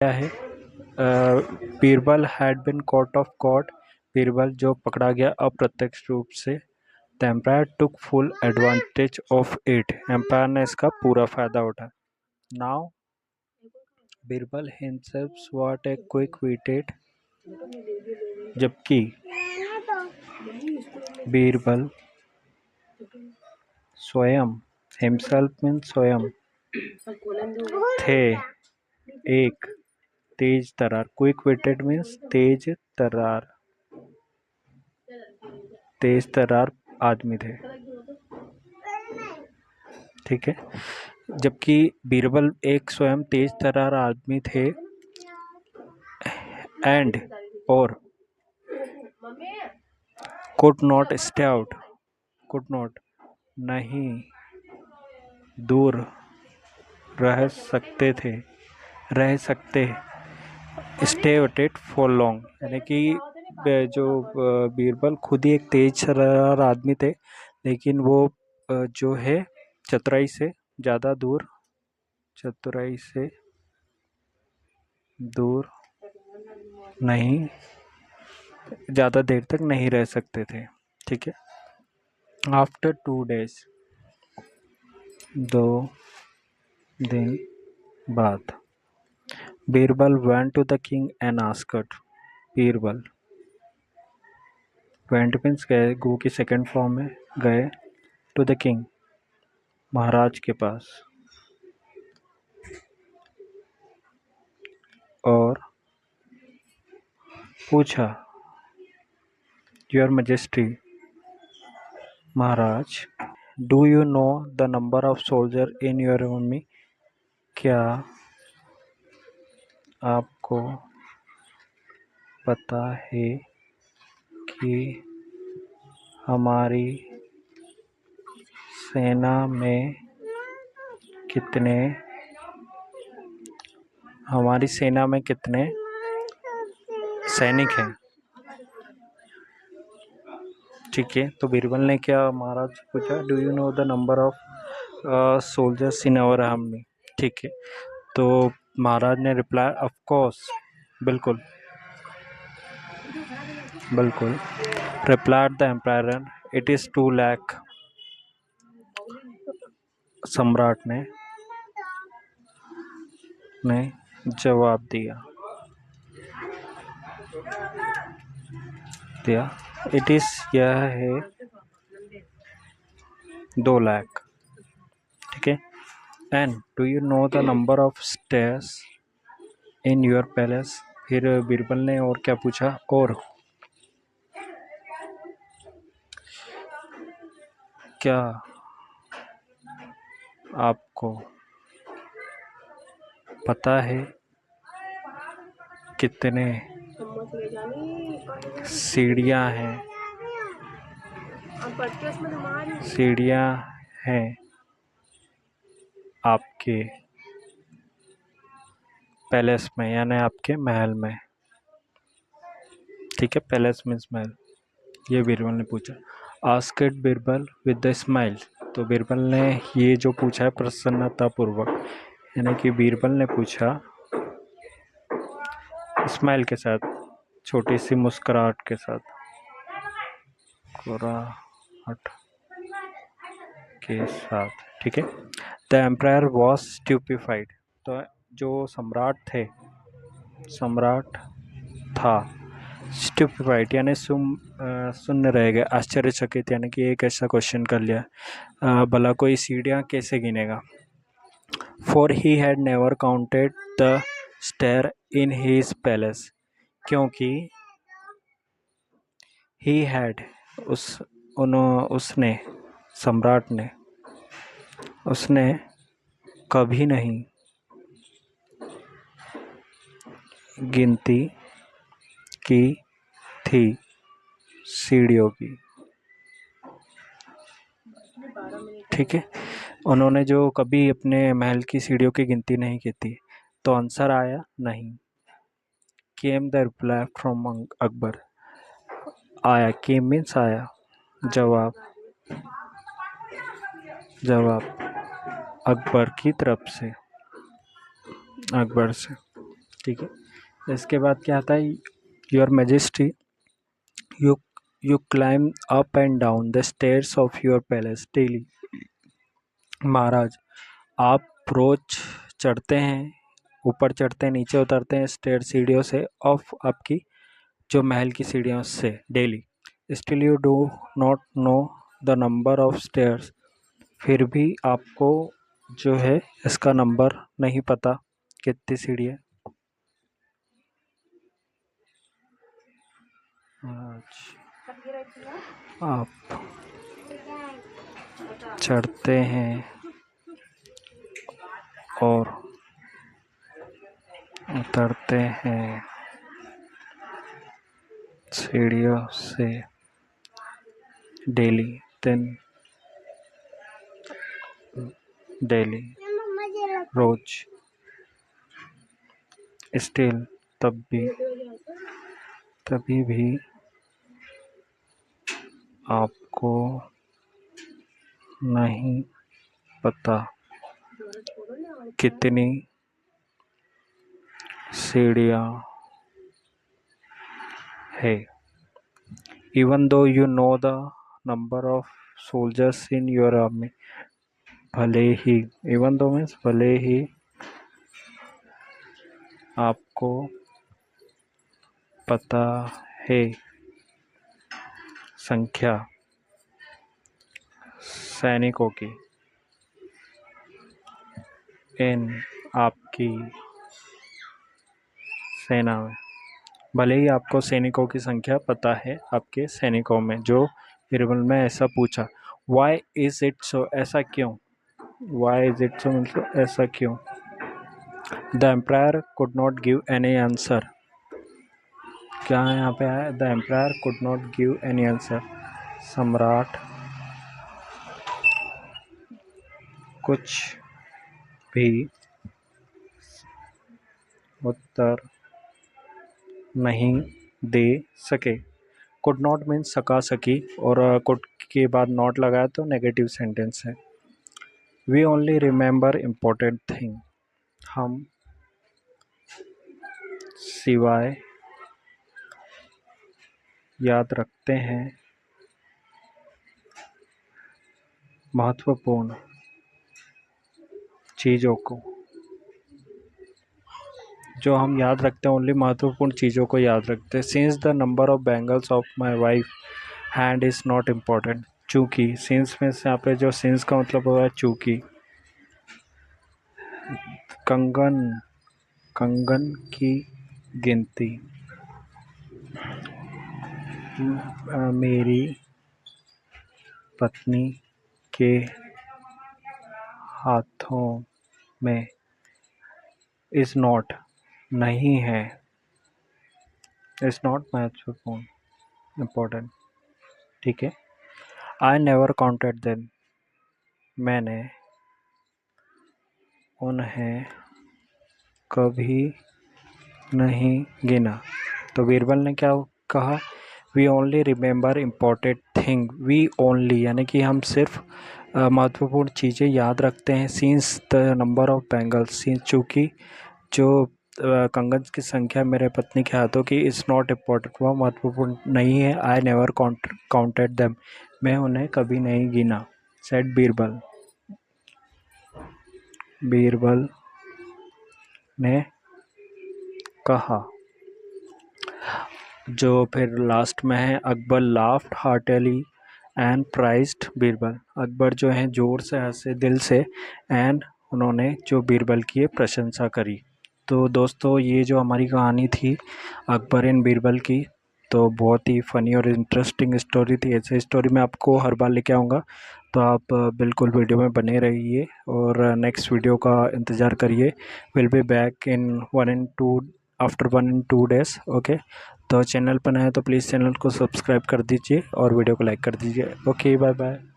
क्या है? Birbal had been caught off caught, Birbal जो पकड़ा गया अप्रत्यक्ष रूप से। The empire took full advantage of it, empire ने इसका पूरा फायदा उठाया। Now Birbal himself what a quick witted, जबकि बीरबल स्वयं, हिमसेल्फ मीन स्वयं, थे एक तेज तरार, क्विक विटेड मीन्स तेज तरार आदमी थे, ठीक है। जबकि बीरबल एक स्वयं तेज तरार आदमी थे, एंड और could not stay out, could not नहीं दूर रह सकते स्टे अटेड फॉर लॉन्ग, यानी कि जो बीरबल खुद ही एक तेज तरार आदमी थे, लेकिन वो जो है चतुराई से दूर नहीं, ज़्यादा देर तक नहीं रह सकते थे, ठीक है। आफ्टर 2 days, 2 दिन बाद, Birbal went to the king and asked, Birbal went means गए, गो की सेकंड फॉर्म में गए, टू द किंग महाराज के पास, और पूछा, your majesty Maharaj, do you know the number of soldier in your army, क्या आपको पता है कि हमारी सेना में कितने सैनिक हैं, ठीक है। तो बीरबल ने क्या महाराज पूछा, do you know the number of soldiers in our army, ठीक है। तो महाराज ने रिप्लाई, ऑफ कोर्स, बिल्कुल, replied the empire, it is 2 lakh, सम्राट ने जवाब दिया, इट इज़, यह है 2 लाख, ठीक है। And do you know the number of stairs in your palace, फिर बीरबल ने और क्या पूछा, और क्या आपको पता है कितने सीढ़ियाँ हैं आपके पैलेस में, यानी आपके महल में, ठीक है। पैलेस मीन्स महल, ये बीरबल ने पूछा। Asked Birbal with the smile, तो बीरबल ने ये जो पूछा है प्रसन्नतापूर्वक, यानी कि बीरबल ने पूछा स्माइल के साथ, छोटी सी मुस्कुराहट के साथ, ठीक है। द एम्पायर वॉज स्टूपिफाइड, तो जो सम्राट था, स्टूपिफाइड यानी शून्य रह गया, आश्चर्यचकित, यानी कि एक ऐसा क्वेश्चन कर लिया, भला कोई सीढ़ियाँ कैसे गिनेगा। For he had never counted the stair in his palace, क्योंकि ही हैड उसने कभी नहीं गिनती की थी सीढ़ियों की, ठीक है। उन्होंने जो कभी अपने महल की सीढ़ियों की गिनती नहीं की थी, तो आंसर आया नहीं। Came the reply from Akbar, आया, केम मीन्स आया, जवाब अकबर की तरफ से, अकबर से, ठीक है। इसके बाद क्या आता है, your majesty, you you climb up and down the stairs of your palace daily. महाराज, आप रोज चढ़ते हैं, ऊपर चढ़ते हैं, नीचे उतरते हैं स्टेयर सीढ़ियों से, ऑफ आपकी जो महल की सीढ़ियों से daily. Still you do not know the number of stairs, फिर भी आपको जो है इसका नंबर नहीं पता कितनी सीढ़ी है। आप चढ़ते हैं और उतरते हैं सीढ़ियों से डेली, डेली रोज। स्टिल तभी भी आपको नहीं पता कितनी सीढ़ियाँ है। Even though you know the number of soldiers in your army, भले ही, even though means भले ही आपको पता है संख्या सैनिकों की इन आपकी सेना में, भले ही आपको सैनिकों की संख्या पता है आपके सैनिकों में। जो बीरबल में ऐसा पूछा, वाई इज इट सो, ऐसा क्यों, वाई इज इट सो मतलब ऐसा क्यों। The empire could not give any answer, क्या यहाँ पे है, the empire could not give any answer, सम्राट कुछ भी उत्तर नहीं दे सके। कुड नॉट मीन्स सका सकी, और कुड के बाद नॉट लगाया तो नेगेटिव सेंटेंस है। We only remember important thing, हम सिवाय याद रखते हैं महत्वपूर्ण चीज़ों को, जो हम याद रखते हैं ओनली महत्वपूर्ण चीज़ों को याद रखते हैं। Since the number of bangles of my wife hand is not important, चूँकि, सिंस में से यहाँ पे जो सिंस का मतलब होगा चूँकि। कंगन की गिनती मेरी पत्नी के हाथों में इज़ नॉट नहीं है, इज़ नॉट महत्वपूर्ण इम्पोर्टेंट, ठीक है। आई नेवर काउंटेड देम, मैंने उन्हें कभी नहीं गिना। तो बीरबल ने क्या कहा, we only remember important thing, we only यानी कि हम सिर्फ महत्वपूर्ण चीज़ें याद रखते हैं। Since the number of bangles, since चूँकि जो कंगन की संख्या मेरे पत्नी के हाथों की इज़ नॉट इम्पोर्टेंट, वह महत्वपूर्ण नहीं है। आई नेवर काउंटेड देम, मैं उन्हें कभी नहीं गिना। सेड बीरबल ने कहा। जो फिर लास्ट में है, Akbar laughed heartily and praised Birbal, Akbar जो है ज़ोर से हंसे दिल से, एंड उन्होंने जो बीरबल की प्रशंसा करी। तो दोस्तों ये जो हमारी कहानी थी अकबर एंड बीरबल की, तो बहुत ही फ़नी और इंटरेस्टिंग स्टोरी थी। ऐसे स्टोरी मैं आपको हर बार लेके आऊँगा, तो आप बिल्कुल वीडियो में बने रहिए और नेक्स्ट वीडियो का इंतज़ार करिए। Will be back in 1 and 2 days, okay. तो चैनल पर नए हैं तो प्लीज़ चैनल को सब्सक्राइब कर दीजिए और वीडियो को लाइक कर दीजिए। Okay, bye bye.